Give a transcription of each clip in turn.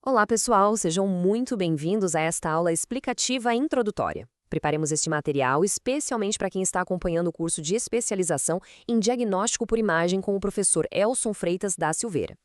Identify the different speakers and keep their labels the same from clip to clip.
Speaker 1: Olá, pessoal! Sejam muito bem-vindos a esta aula explicativa introdutória. Preparemos este material especialmente para quem está acompanhando o curso de especialização em diagnóstico por imagem com o professor Elson Freitas da Silveira.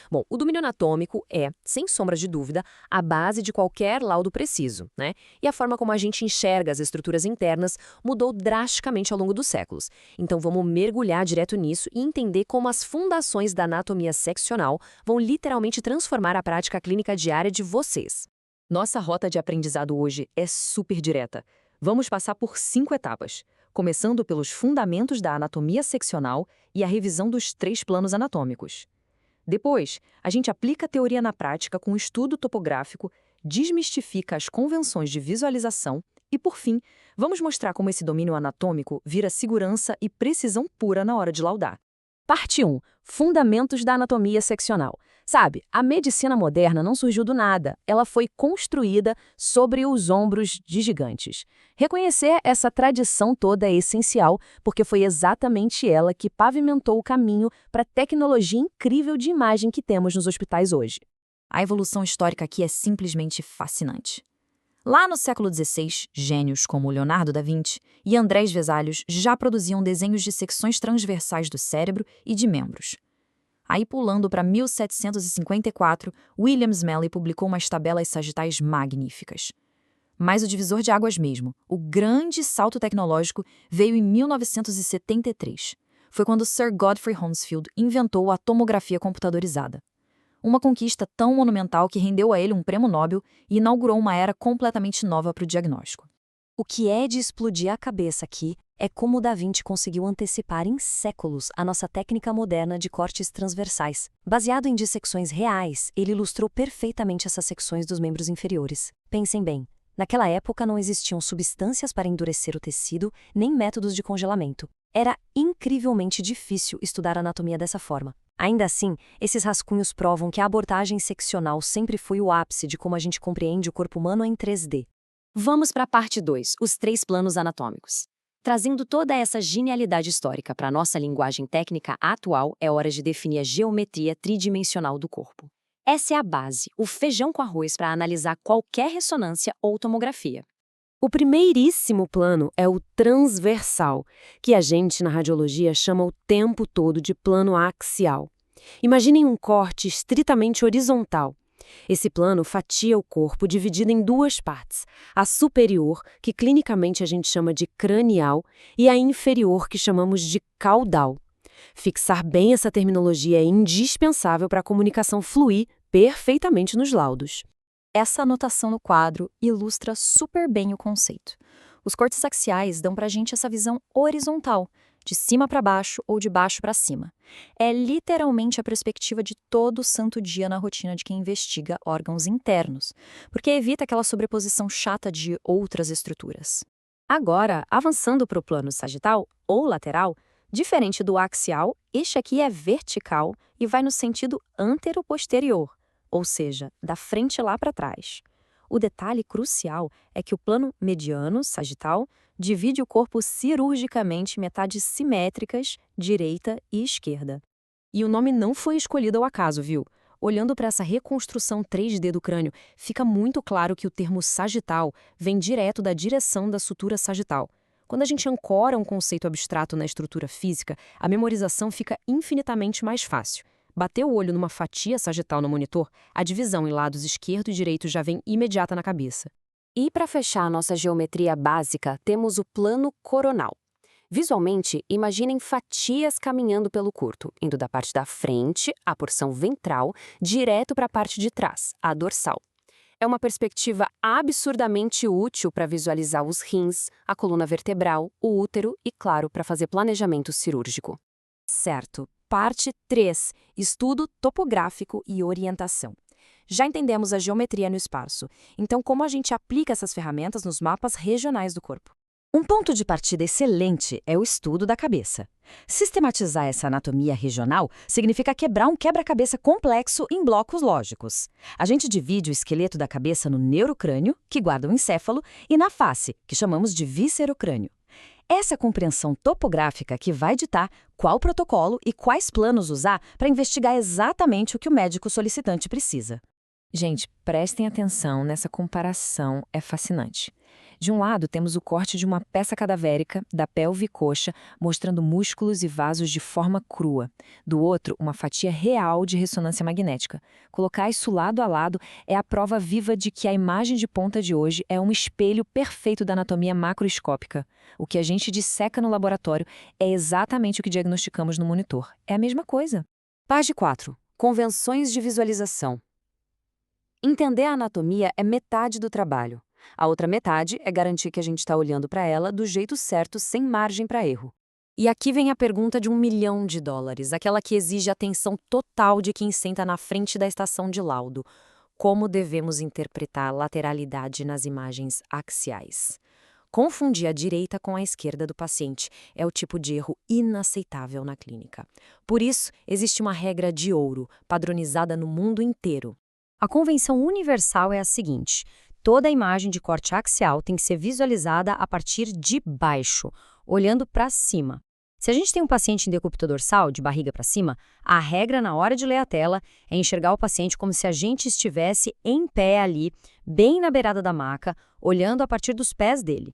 Speaker 1: Bom, o domínio anatômico é, sem sombra de dúvida, a base de qualquer laudo preciso, né? E a forma como a gente enxerga as estruturas internas mudou drasticamente ao longo dos séculos. Então vamos mergulhar direto nisso e entender como as fundações da anatomia seccional vão literalmente transformar a prática clínica diária de vocês. Nossa rota de aprendizado hoje é super direta. Vamos passar por 5 etapas, começando pelos fundamentos da anatomia seccional e a revisão dos 3 planos anatômicos. Depois, a gente aplica a teoria na prática com estudo topográfico, desmistifica as convenções de visualização e, por fim, vamos mostrar como esse domínio anatômico vira segurança e precisão pura na hora de laudar. Parte 1. Fundamentos da anatomia seccional. Sabe, a medicina moderna não surgiu do nada, ela foi construída sobre os ombros de gigantes. Reconhecer essa tradição toda é essencial, porque foi exatamente ela que pavimentou o caminho para a tecnologia incrível de imagem que temos nos hospitais hoje.
Speaker 2: A evolução histórica aqui é simplesmente fascinante. Lá no século XVI, gênios como Leonardo da Vinci e Andrés Vesalius já produziam desenhos de secções transversais do cérebro e de membros. Aí, pulando para 1754, William Smellie publicou umas tabelas sagitais magníficas. Mas o divisor de águas mesmo, o grande salto tecnológico, veio em 1973. Foi quando Sir Godfrey Hounsfield inventou a tomografia computadorizada. Uma conquista tão monumental que rendeu a ele um prêmio Nobel e inaugurou uma era completamente nova para o diagnóstico.
Speaker 3: O que é de explodir a cabeça aqui é como Da Vinci conseguiu antecipar em séculos a nossa técnica moderna de cortes transversais. Baseado em dissecções reais, ele ilustrou perfeitamente essas secções dos membros inferiores. Pensem bem, naquela época não existiam substâncias para endurecer o tecido, nem métodos de congelamento. Era incrivelmente difícil estudar a anatomia dessa forma. Ainda assim, esses rascunhos provam que a abordagem seccional sempre foi o ápice de como a gente compreende o corpo humano em 3D.
Speaker 1: Vamos para a parte 2, os 3 planos anatômicos. Trazendo toda essa genialidade histórica para a nossa linguagem técnica atual, é hora de definir a geometria tridimensional do corpo. Essa é a base, o feijão com arroz para analisar qualquer ressonância ou tomografia. O primeiríssimo plano é o transversal, que a gente na radiologia chama o tempo todo de plano axial. Imaginem um corte estritamente horizontal. Esse plano fatia o corpo dividido em 2 partes, a superior, que clinicamente a gente chama de cranial, e a inferior, que chamamos de caudal. Fixar bem essa terminologia é indispensável para a comunicação fluir perfeitamente nos laudos.
Speaker 2: Essa anotação no quadro ilustra super bem o conceito. Os cortes axiais dão para a gente essa visão horizontal, de cima para baixo ou de baixo para cima. É literalmente a perspectiva de todo santo dia na rotina de quem investiga órgãos internos, porque evita aquela sobreposição chata de outras estruturas.
Speaker 1: Agora, avançando para o plano sagital ou lateral, diferente do axial, este aqui é vertical e vai no sentido antero-posterior, ou seja, da frente lá para trás. O detalhe crucial é que o plano mediano, sagital, divide o corpo cirurgicamente em metades simétricas, direita e esquerda. E o nome não foi escolhido ao acaso, viu? Olhando para essa reconstrução 3D do crânio, fica muito claro que o termo sagital vem direto da direção da sutura sagital. Quando a gente ancora um conceito abstrato na estrutura física, a memorização fica infinitamente mais fácil. Bateu o olho numa fatia sagital no monitor, a divisão em lados esquerdo e direito já vem imediata na cabeça. E para fechar a nossa geometria básica, temos o plano coronal. Visualmente, imaginem fatias caminhando pelo curto, indo da parte da frente, a porção ventral, direto para a parte de trás, a dorsal. É uma perspectiva absurdamente útil para visualizar os rins, a coluna vertebral, o útero e, claro, para fazer planejamento cirúrgico.
Speaker 3: Certo. Parte 3. Estudo topográfico e orientação. Já entendemos a geometria no espaço, então como a gente aplica essas ferramentas nos mapas regionais do corpo? Um ponto de partida excelente é o estudo da cabeça. Sistematizar essa anatomia regional significa quebrar um quebra-cabeça complexo em blocos lógicos. A gente divide o esqueleto da cabeça no neurocrânio, que guarda o encéfalo, e na face, que chamamos de viscerocrânio. Essa compreensão topográfica que vai ditar qual protocolo e quais planos usar para investigar exatamente o que o médico solicitante precisa.
Speaker 1: Gente, prestem atenção nessa comparação, é fascinante. De um lado, temos o corte de uma peça cadavérica, da pelve e coxa, mostrando músculos e vasos de forma crua. Do outro, uma fatia real de ressonância magnética. Colocar isso lado a lado é a prova viva de que a imagem de ponta de hoje é um espelho perfeito da anatomia macroscópica. O que a gente disseca no laboratório é exatamente o que diagnosticamos no monitor. É a mesma coisa.
Speaker 3: Página 4. Convenções de visualização. Entender a anatomia é metade do trabalho. A outra metade é garantir que a gente está olhando para ela do jeito certo, sem margem para erro. E aqui vem a pergunta de $1 milhão, aquela que exige atenção total de quem senta na frente da estação de laudo. Como devemos interpretar a lateralidade nas imagens axiais? Confundir a direita com a esquerda do paciente é o tipo de erro inaceitável na clínica. Por isso, existe uma regra de ouro, padronizada no mundo inteiro. A convenção universal é a seguinte: toda a imagem de corte axial tem que ser visualizada a partir de baixo, olhando para cima. Se a gente tem um paciente em decúbito dorsal, de barriga para cima, a regra na hora de ler a tela é enxergar o paciente como se a gente estivesse em pé ali, bem na beirada da maca, olhando a partir dos pés dele.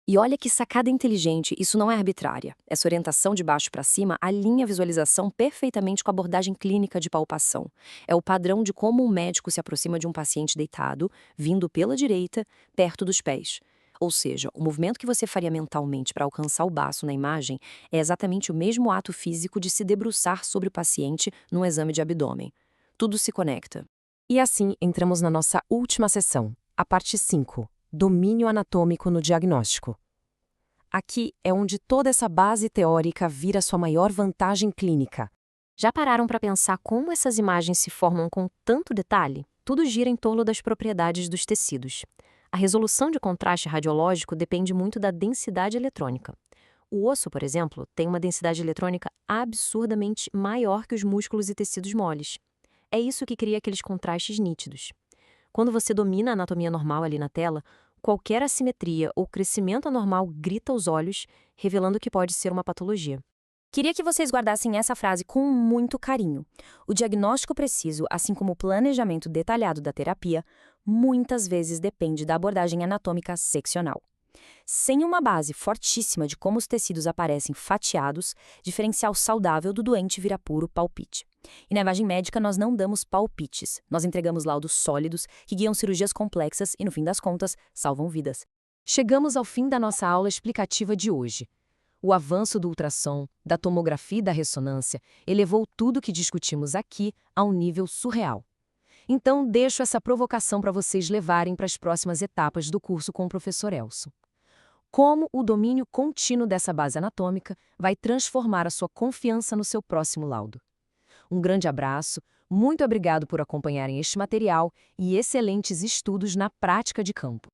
Speaker 3: E olha que sacada inteligente, isso não é arbitrária. Essa orientação de baixo para cima alinha a visualização perfeitamente com a abordagem clínica de palpação. É o padrão de como um médico se aproxima de um paciente deitado, vindo pela direita, perto dos pés. Ou seja, o movimento que você faria mentalmente para alcançar o baço na imagem é exatamente o mesmo ato físico de se debruçar sobre o paciente num exame de abdômen. Tudo se conecta.
Speaker 1: E assim entramos na nossa última sessão, a parte 5. Domínio anatômico no diagnóstico. Aqui é onde toda essa base teórica vira sua maior vantagem clínica.
Speaker 3: Já pararam para pensar como essas imagens se formam com tanto detalhe? Tudo gira em torno das propriedades dos tecidos. A resolução de contraste radiológico depende muito da densidade eletrônica. O osso, por exemplo, tem uma densidade eletrônica absurdamente maior que os músculos e tecidos moles. É isso que cria aqueles contrastes nítidos. Quando você domina a anatomia normal ali na tela, qualquer assimetria ou crescimento anormal grita aos olhos, revelando que pode ser uma patologia. Queria que vocês guardassem essa frase com muito carinho. O diagnóstico preciso, assim como o planejamento detalhado da terapia, muitas vezes depende da abordagem anatômica seccional. Sem uma base fortíssima de como os tecidos aparecem fatiados, diferencial saudável do doente vira puro palpite. E na imagem médica nós não damos palpites, nós entregamos laudos sólidos que guiam cirurgias complexas e, no fim das contas, salvam vidas.
Speaker 1: Chegamos ao fim da nossa aula explicativa de hoje. O avanço do ultrassom, da tomografia e da ressonância elevou tudo que discutimos aqui a um nível surreal. Então, deixo essa provocação para vocês levarem para as próximas etapas do curso com o professor Elson. Como o domínio contínuo dessa base anatômica vai transformar a sua confiança no seu próximo laudo. Um grande abraço, muito obrigado por acompanharem este material e excelentes estudos na prática de campo.